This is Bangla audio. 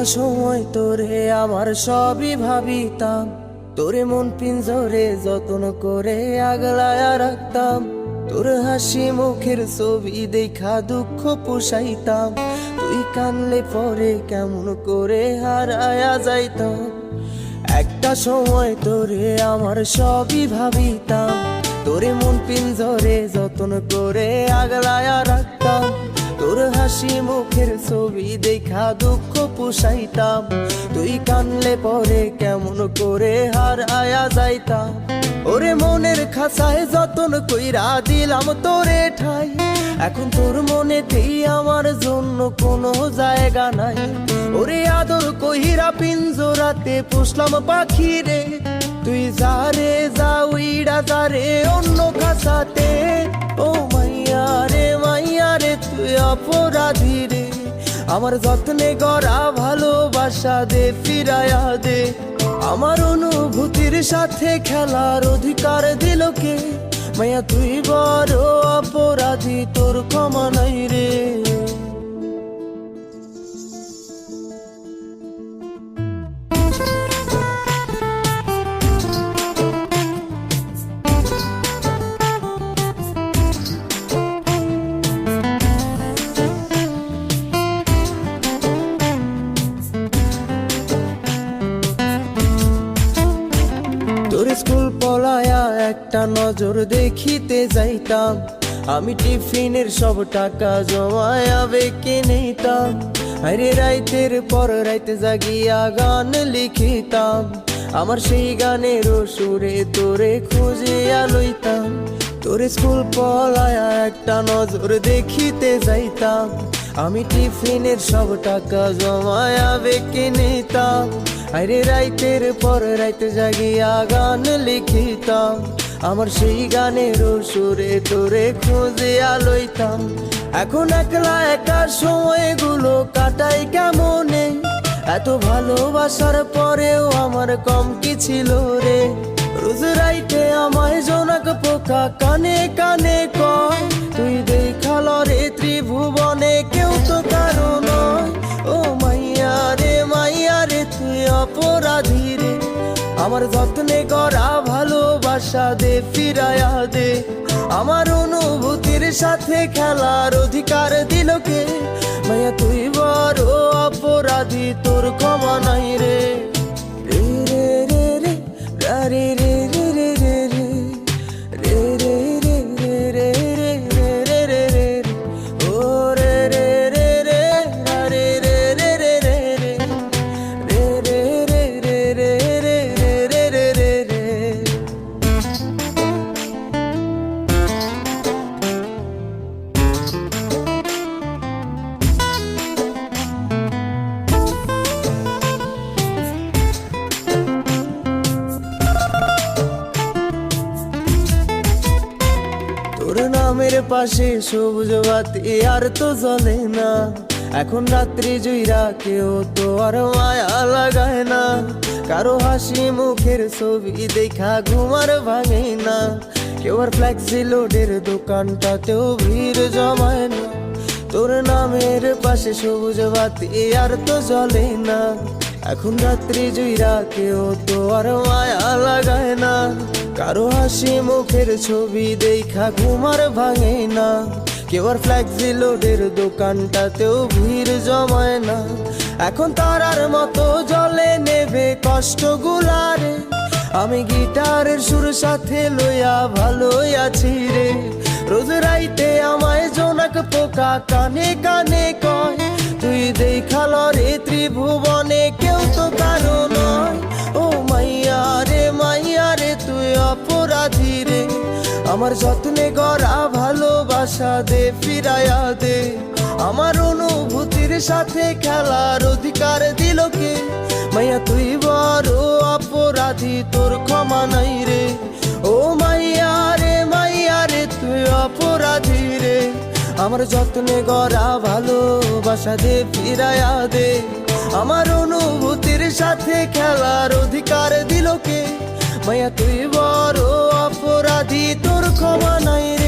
একটা সময় তোরে আমার সবই ভাবিতাম, তোরে মন পিঞ্জরে যত্ন করে আগলায়া রাখতাম। তোর হাসি মুখের ছবি দেখা দুঃখ পোষাইতাম, তুই কানলে পরে কেমন করে হারায়া যাইতাম। একটা সময় তোরে আমার সবই ভাবিতাম, তোরে মন পিঞ্জরে যত্ন করে আগলায়া রাখতাম। তোর হাসি মুখের ছবি দেখা দুঃখ পোষাইতাম, তুই কানলে পরে কেমন করে হারায়া যাইতাম। ওরে মনের খাঁচায় যতন কইরা দিলাম তোরে ঠাই, এখন তোর মনেতেই আমার জন্য কোনো জায়গা নাই। ওরে আদর কইরা পিঞ্জরাতে পুষলাম পাখি রে, তুই যারে যা উইড়া যারে অন্য খাঁচাতে। ও মাইয়া রে তুই অপরাধী রে, আমার যত্নে গড়া ভালোবাসা দে ফিরায়া দে। আমার অনুভূতির সাথে খেলার অধিকার দিল কে? মাইয়া তুই বড় অপরাধী, তোর ক্ষমা নাই রে। তোর স্কুল পলায়া একটা নজর দেখিতে যাইতাম, আমি টিফিনের সব টাকা জমায়া বেঁকে নিতাম। আরে রাইতের পর রাইতে জাগিয়া গান লিখিতাম, আমার সেই গানের সুরে তোরে খুঁজিয়া লইতাম। তোর স্কুল পলায়া একটা নজর দেখিতে যাইতাম, আমি টিফিনের সব টাকা জমায়া বেঁকে নিতাম। আরে রাইতের পর রাইতে জাগিয়া গান লিখিতাম, আমার সেই গানের সুরে তোরে খুঁজিয়া লইতাম। এখন একলা একা সময়গুলো কাটাই কেমনে, এত ভালোবাসার পরেও আমার কম কি ছিল রে। রোজ রাইতে আমায় জোনাক পোকা কানে কানে কয়, তুই দেখাল রে ত্রিভুবনে কেউ তো কারো নয়। ও মাইয়া রে তুই অপরাধী রে, আমার যত্নে গড়া ভালোবাসা দে ফিরায়া দে। আমার অনুভূতির সাথে খেলার অধিকার দিল কে? মাইয়া তুই বড় অপরাধী, তোর ক্ষমা নাই রে। রে রে রে রে রে রে রে রে রে রে রে রে রে রে রে রে রে রে ও রে রে রে রে রে রে রে রে রে রে রে রে রে রে রে। তোর নামের পাশে সবুজ বাতি আর তো জ্বলে না, এখন রাত্রি জুইরা কেউ তো আর মায়া লাগায় না। কারো হাসি মুখের ছবি দেখা ঘুমার ভাঙে না, কেউ আর ফ্লেক্সি লোডের দোকানটাতেও ভিড় জমায় না। তোর নামের পাশে সবুজ বাতি আর তো জ্বলে না, এখন রাত্রি জুইরা কেউ তো আর মায়া লাগায় না। কারো হাসি মুখের ছবি দেখা ঘুমার ভাঙে না, কেউ আর ফ্লেক্সি লোডের দোকানটাতেও ভিড় জমায় না। এখন তারার মতো জলে নেবে কষ্ট গুলারে, আমি গিটারের সুর সাথে লইয়া ভালোই আছি রে। রোজ রাইতে আমায় জোনাক পোকা কানে কানে কয়, তুই দেখাল রে ত্রিভুবনে কেউ তো কারো নয়। ও মাইয়া রে তুই অপরাধী রে, আমার যত্নে গড়া ভালোবাসা দে ফিরায়া দে। আমার অনুভূতির সাথে খেলার অধিকার দিল কে? মাইয়া তুই বড় অপরাধী, তোর ক্ষমা নাই রে। ও মাইয়া রে তুই অপরাধী রে, আমার যত্নে গড়া ভালোবাসা দে ফিরায়া দে। আমার অনুভূতির সাথে খেলার অধিকার দিল কে? মাইয়া তুই বড় অপরাধী, তোর ক্ষমা নাই রে।